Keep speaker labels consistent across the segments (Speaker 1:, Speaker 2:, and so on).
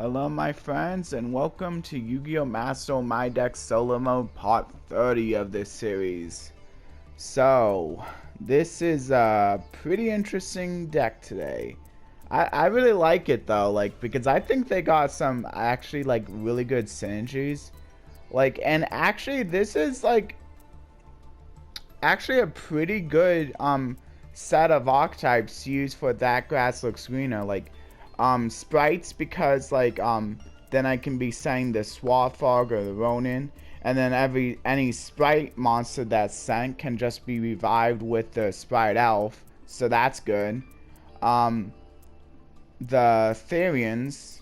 Speaker 1: Hello my friends and welcome to Yu-Gi-Oh! Master My Deck Solo Mode Part 30 of this series. So, this is a pretty interesting deck today. I really like it though, because I think they got some actually really good synergies. And actually this is actually a pretty good set of archetypes used for that grass looks greener. Sprites, because then I can be saying the Swarthog or the Ronin, and then any sprite monster that's sent can just be revived with the Sprite Elf, so that's good. The Therians,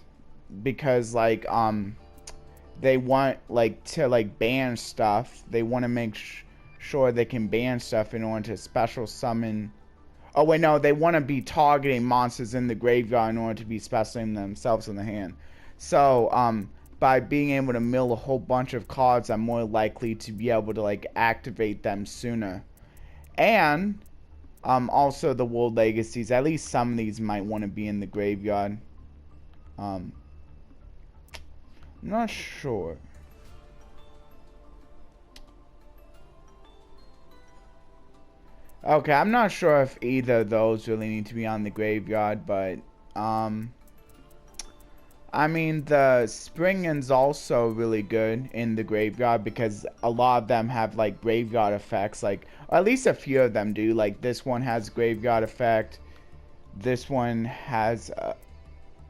Speaker 1: because they want to ban stuff. They want to make sure they can ban stuff in order to special summon. Oh wait, no, they want to be targeting monsters in the graveyard in order to be specialing themselves in the hand. So, by being able to mill a whole bunch of cards, I'm more likely to be able to activate them sooner. And also the World Legacies. At least some of these might want to be in the graveyard. I'm not sure. Okay, I'm not sure if either of those really need to be on the graveyard, but, I mean, the Springan's also really good in the graveyard because a lot of them have, graveyard effects, or at least a few of them do. This one has graveyard effect. This one has,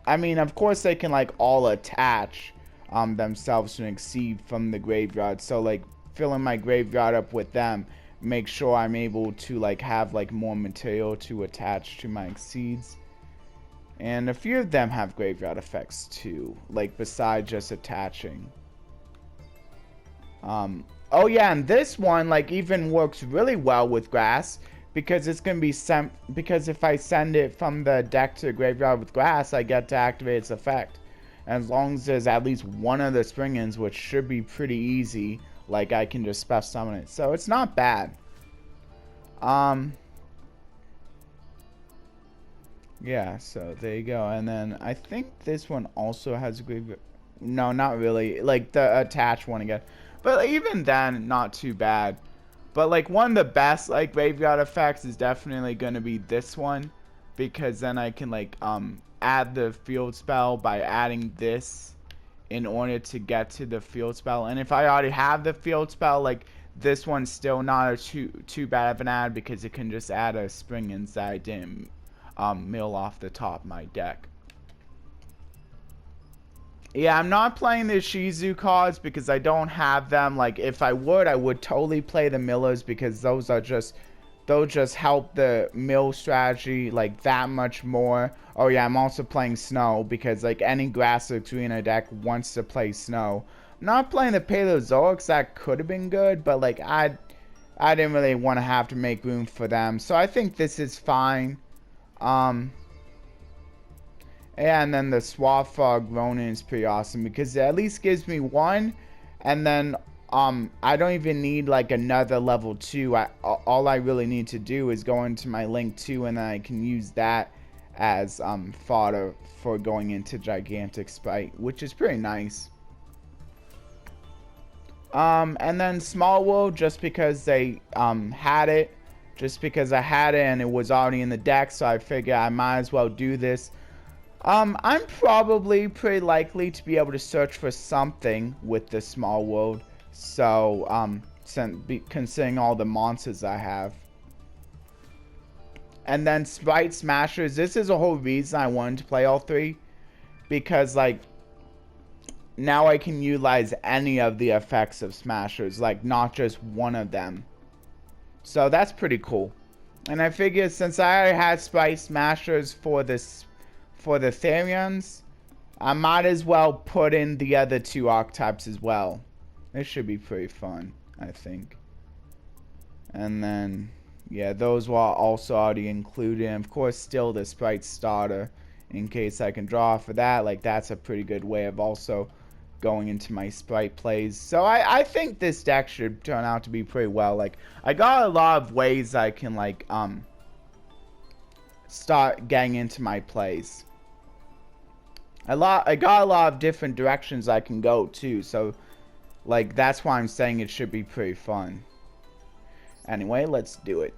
Speaker 1: I mean, of course they can, all attach, themselves to an exceed from the graveyard. So, filling my graveyard up with them make sure I'm able to have more material to attach to my exceeds. And a few of them have graveyard effects too, besides just attaching. Oh yeah, and this one even works really well with grass because it's gonna be sent, because if I send it from the deck to the graveyard with grass, I get to activate its effect. And as long as there's at least one of the Springans, which should be pretty easy, I can just special summon it. So it's not bad. Yeah, so there you go. And then I think this one also has a graveyard. No, not really. The attached one again. But even then, not too bad. But one of the best graveyard effects is definitely going to be this one, because then I can add the field spell by adding this in order to get to the field spell. And if I already have the field spell, this one's still not too bad of an add, because it can just add a spring that I didn't mill off the top of my deck. Yeah, I'm not playing the Shizu cards because I don't have them. If I would totally play the millers, because those just help the mill strategy that much more. Oh yeah, I'm also playing snow because any grass arena deck wants to play snow. I'm not playing the Paleozoics, that could have been good, but I didn't really want to have to make room for them, so I think this is fine. And then the Swarthog Ronin is pretty awesome because it at least gives me one, and then I don't even need another level 2. All I really need to do is go into my link 2, and then I can use that as fodder for going into Gigantic Sprite, which is pretty nice. And then Small World, just because they had it, just because I had it and it was already in the deck, so I figured I might as well do this. I'm probably pretty likely to be able to search for something with the Small World, so considering all the monsters I have. And then Sprite Smashers, this is a whole reason I wanted to play all three, because now I can utilize any of the effects of Smashers, not just one of them. So that's pretty cool. And I figured since I already had Sprite Smashers for the Therians, I might as well put in the other two archetypes as well. This should be pretty fun, I think. And then, yeah, those were also already included. And of course, still the Sprite Starter, in case I can draw for that. That's a pretty good way of also going into my Sprite plays. So I think this deck should turn out to be pretty well. I got a lot of ways I can start getting into my plays. I got a lot of different directions I can go too, so like that's why I'm saying it should be pretty fun. Anyway, let's do it.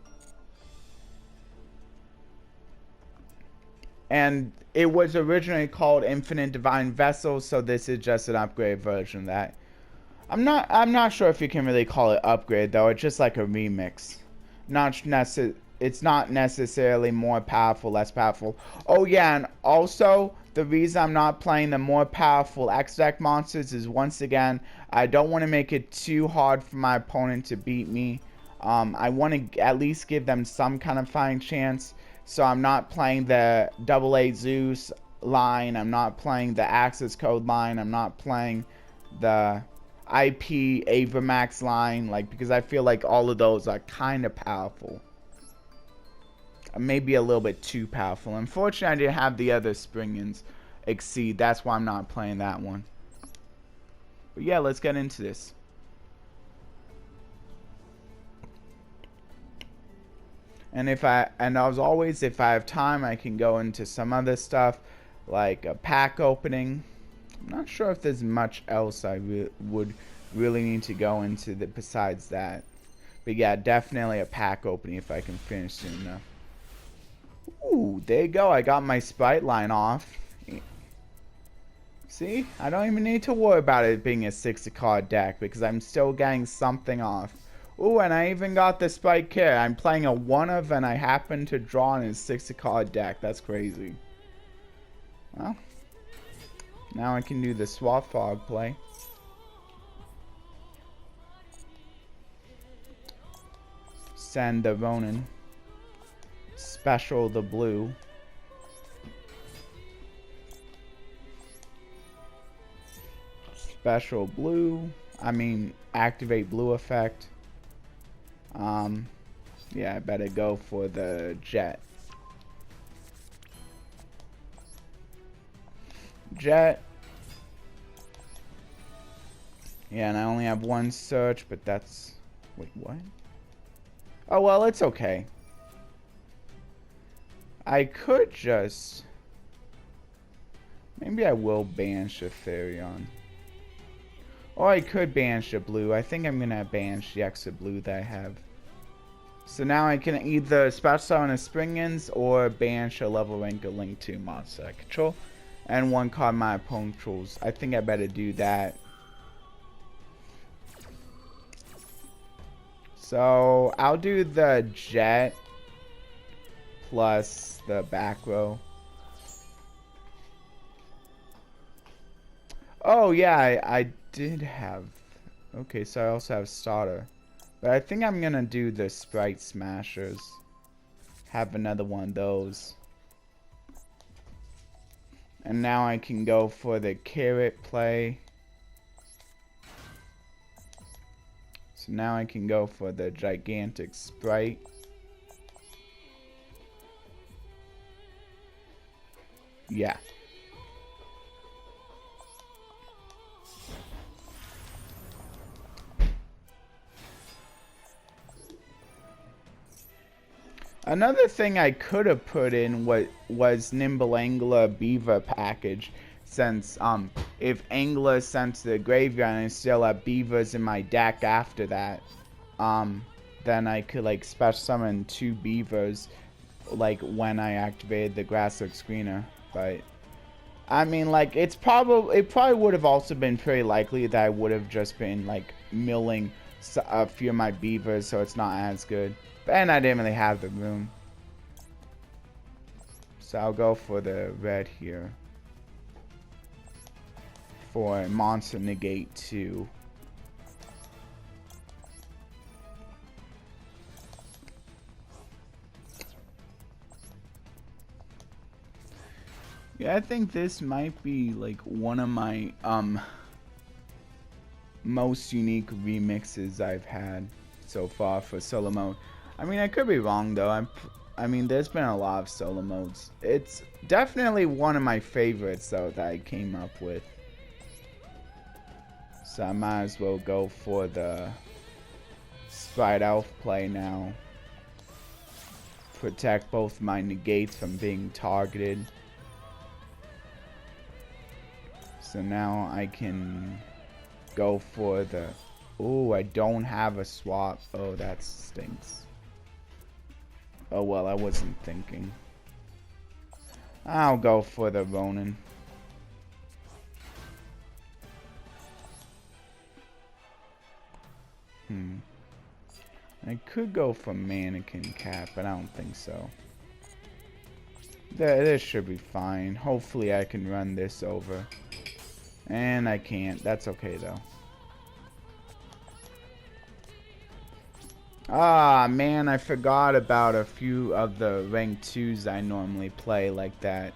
Speaker 1: And it was originally called Infinite Divine Vessels, so this is just an upgrade version of that. I'm not sure if you can really call it upgrade though. It's just like a remix. It's not necessarily more powerful, less powerful. Oh yeah, and also the reason I'm not playing the more powerful X deck monsters is, once again, I don't want to make it too hard for my opponent to beat me. I want to at least give them some kind of fighting chance. So I'm not playing the AA Zeus line. I'm not playing the Access Code line. I'm not playing the IP Avramax line, like, because I feel like all of those are kind of powerful. Maybe a little bit too powerful. Unfortunately, I didn't have the other Springans Exceed. That's why I'm not playing that one. But yeah, let's get into this. And as always, if I have time, I can go into some other stuff, like a pack opening. I'm not sure if there's much else I would really need to go into besides that. But yeah, definitely a pack opening if I can finish soon enough. Ooh, there you go. I got my Sprite line off. See? I don't even need to worry about it being a 60-card deck because I'm still getting something off. Ooh, and I even got the Spike Care. I'm playing a 1-of and I happen to draw in his 60-card deck. That's crazy. Well, now I can do the Swap Fog play. Send the Ronin. Special the blue. Special blue. I mean, activate blue effect. Yeah, I better go for the jet. Jet. Yeah, and I only have one search, but that's... Wait, what? Oh, well, it's okay. I could just... Maybe I will banish a Therion. Or I could banish a blue. I think I'm gonna banish the extra blue that I have. So now I can either special summon a Springans or banish a level rank of Link 2 monster I control. And one card my opponent controls. I think I better do that. So I'll do the jet plus the back row. Oh yeah, I did have... Okay, so I also have starter. But I think I'm gonna do the Sprite Smashers. Have another one of those. And now I can go for the carrot play. So now I can go for the gigantic Sprite. Yeah. Another thing I could have put in was Nimble Angler Beaver package, since if Angler sent to the graveyard and I still have Beavers in my deck after that, then I could like special summon 2 Beavers like when I activated the Grasshook Screener. But I mean, like, it probably would have also been pretty likely that I would have just been like milling a few of my Beavers, so it's not as good. And I didn't really have the room. So I'll go for the red here. For Monster Negate 2. Yeah, I think this might be like one of my most unique remixes I've had so far for solo mode. I mean, I could be wrong though. I mean, there's been a lot of solo modes. It's definitely one of my favorites though that I came up with. So I might as well go for the Sprite Elf play now. Protect both my negates from being targeted. So now I can go for the... Oh, I don't have a swap. Oh, that stinks. Oh, well, I wasn't thinking. I'll go for the Ronin. I could go for Mannequin Cat, but I don't think so. This should be fine. Hopefully I can run this over. And I can't. That's okay, though. Ah, man, I forgot about a few of the rank 2s I normally play, like that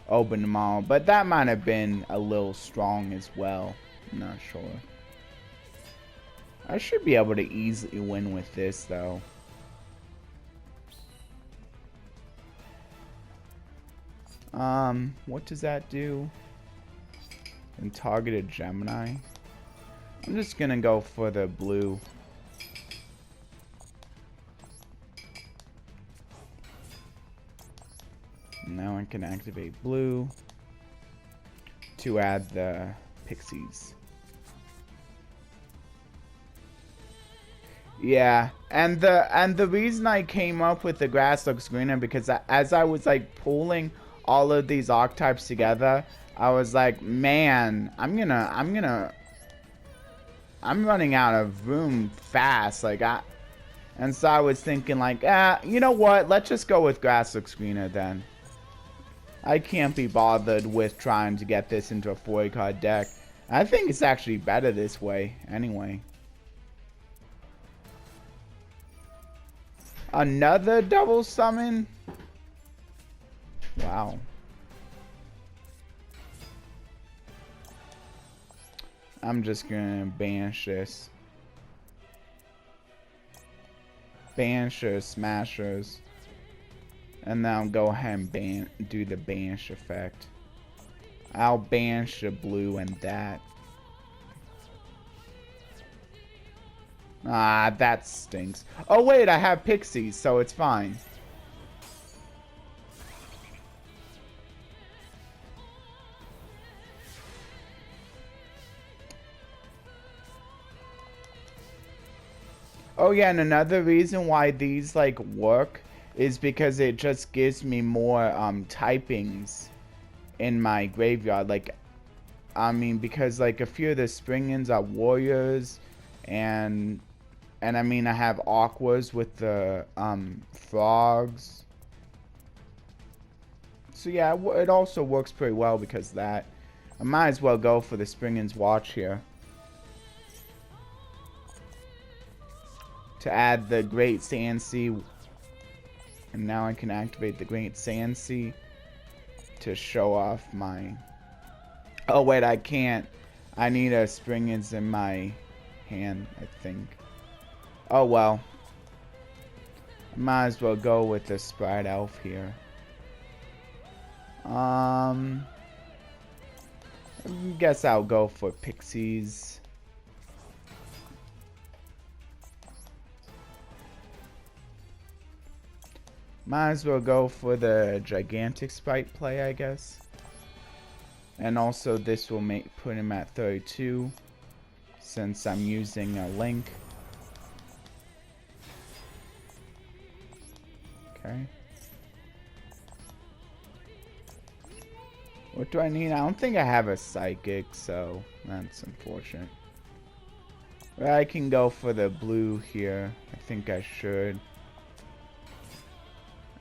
Speaker 1: Obenamal. But that might have been a little strong as well. I'm not sure. I should be able to easily win with this, though. What does that do? And targeted Gemini. I'm just gonna go for the blue. Now I can activate blue to add the pixies. Yeah, and the reason I came up with the grass looks greener because as I was like pulling all of these archetypes together, I was like, man, I'm running out of room fast. And so I was thinking like, you know what? Let's just go with grass looks greener then. I can't be bothered with trying to get this into a 40 card deck. I think it's actually better this way anyway. Another double summon? Wow. I'm just gonna banish this. Banishers, smashers. And then I'll go ahead and do the banish effect. I'll banish the blue and that. Ah, that stinks. Oh wait, I have pixies, so it's fine. Oh yeah, and another reason why these like work is because it just gives me more typings in my graveyard. Like, I mean, because like a few of the spring-ins are warriors, and I mean I have aquas with the frogs. So yeah, it also works pretty well because of that. I might as well go for the spring-ins watch here to add the Great Sand Sea. And now I can activate the Great Sand Sea to show off my... Oh wait, I can't. I need a spring-ins in my hand, I think. Oh well. Might as well go with the Sprite Elf here. I guess I'll go for pixies. Might as well go for the gigantic sprite play, I guess. And also this will put him at 32 since I'm using a link. Okay. What do I need? I don't think I have a psychic, so that's unfortunate. But I can go for the blue here. I think I should.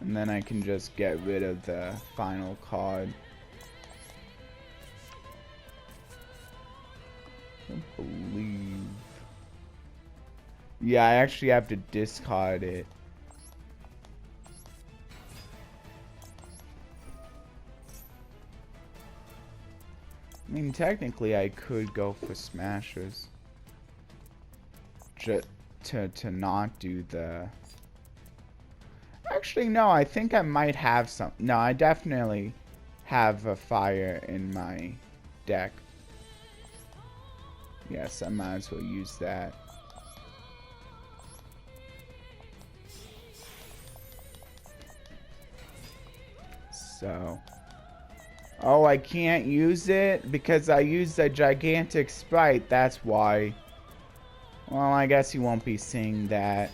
Speaker 1: And then I can just get rid of the final card. I believe. Yeah, I actually have to discard it. I mean, technically I could go for smashers. Just to not do the... Actually, no, I think I might have some... No, I definitely have a fire in my deck. Yes, I might as well use that. So... Oh, I can't use it because I used a gigantic sprite, that's why. Well, I guess you won't be seeing that.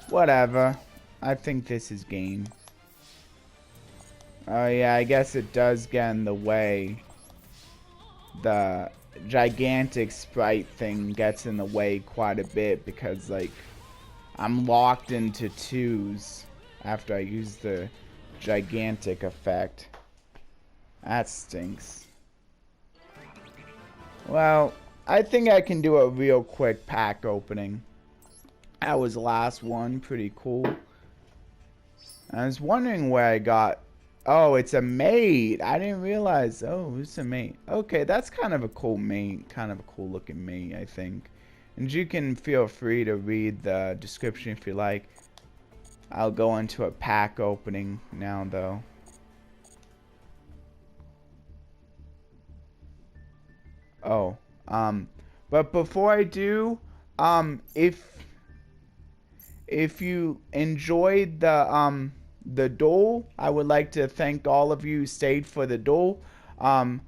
Speaker 1: Whatever. I think this is game. Oh yeah, I guess it does get in the way. The gigantic sprite thing gets in the way quite a bit because, like, I'm locked into 2s after I use the gigantic effect. That stinks. Well, I think I can do a real quick pack opening. That was the last one. Pretty cool. I was wondering where I got... Oh, it's a mate. I didn't realize. Oh, it's a mate. Okay, that's kind of a cool mate. Kind of a cool looking mate, I think. And you can feel free to read the description if you like. I'll go into a pack opening now, though. Oh, but before I do, if you enjoyed the duel, I would like to thank all of you who stayed for the duel. Um,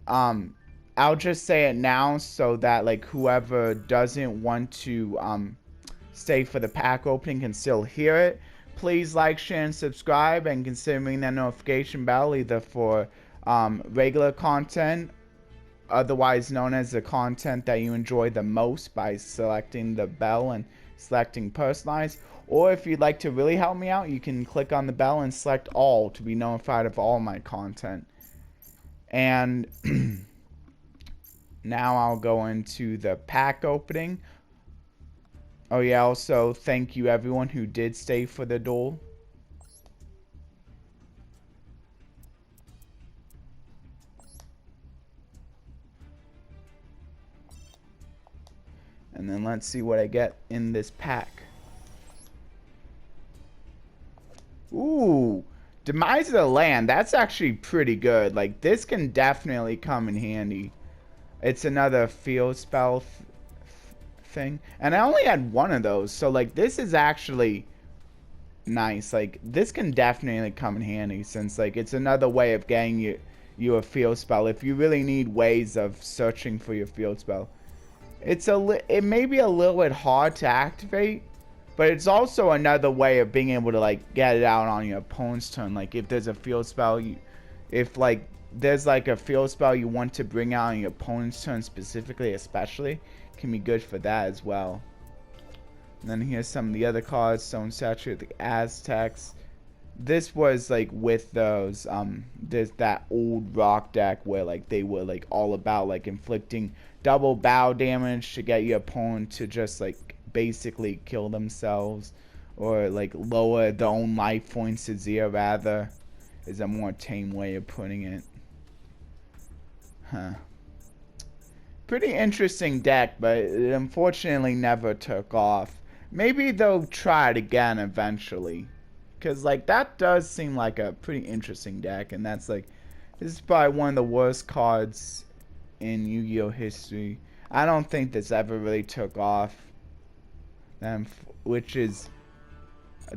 Speaker 1: I'll just say it now so that, like, whoever doesn't want to stay for the pack opening can still hear it. Please like, share, and subscribe, and consider ringing that notification bell either for regular content, otherwise known as the content that you enjoy the most, by selecting the bell and selecting personalized, or if you'd like to really help me out, you can click on the bell and select all to be notified of all my content. And now I'll go into the pack opening. Oh yeah, also thank you everyone who did stay for the duel. And then let's see what I get in this pack. Ooh, Demise of the Land. That's actually pretty good. Like, this can definitely come in handy. It's another field spell thing. And I only had one of those. So, like, this is actually nice. Like, this can definitely come in handy since, like, it's another way of getting you a field spell. If you really need ways of searching for your field spell. It may be a little bit hard to activate, but it's also another way of being able to, like, get it out on your opponent's turn. Like, if there's a field spell, if like there's like a field spell you want to bring out on your opponent's turn specifically, especially, can be good for that as well. And then here's some of the other cards: Stone Statue of the Aztecs. This was like with those there's that old rock deck where, like, they were like all about like inflicting double bow damage to get your opponent to just like basically kill themselves, or like lower their own life points to 0 rather, is a more tame way of putting it. Pretty interesting deck, but it unfortunately never took off. Maybe they'll try it again eventually, because, like, that does seem like a pretty interesting deck, and that's like, this is probably one of the worst cards in Yu-Gi-Oh history. I don't think this ever really took off, which is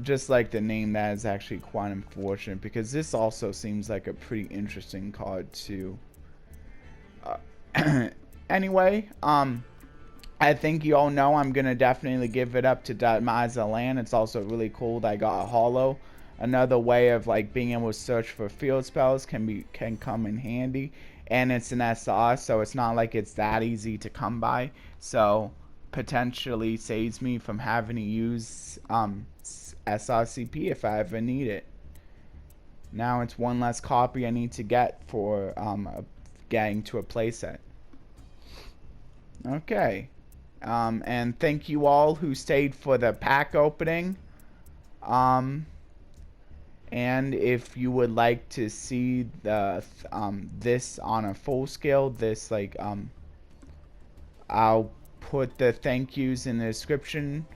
Speaker 1: just like the name. That is actually quite unfortunate, because this also seems like a pretty interesting card too. Anyway, I think you all know I'm gonna definitely give it up to Demise of the Land. It's also really cool that I got a holo. Another way of, like, being able to search for field spells can come in handy, and it's an SR, so it's not like it's that easy to come by. So potentially saves me from having to use SRCP if I ever need it. Now it's one less copy I need to get for getting to a playset. Okay. And thank you all who stayed for the pack opening. And if you would like to see the this on a full scale, this, like, I'll put the thank yous in the description,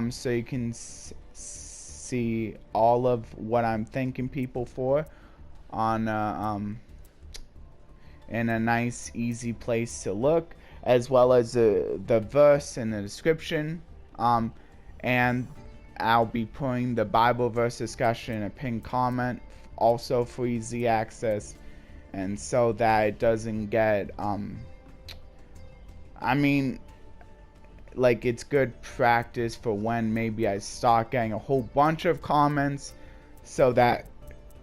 Speaker 1: so you can see all of what I'm thanking people for on in a nice easy place to look, as well as the verse in the description. And I'll be putting the Bible verse discussion in a pinned comment, also for easy access, and so that it doesn't get I mean, like, it's good practice for when maybe I start getting a whole bunch of comments, so that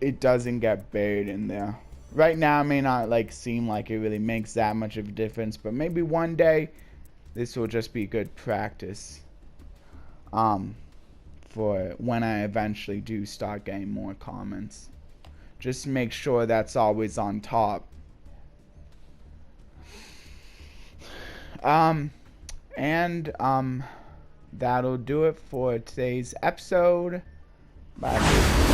Speaker 1: it doesn't get buried in there. Right now it may not like seem like it really makes that much of a difference, but maybe one day this will just be good practice for when I eventually do start getting more comments. Just make sure that's always on top. And that'll do it for today's episode. Bye.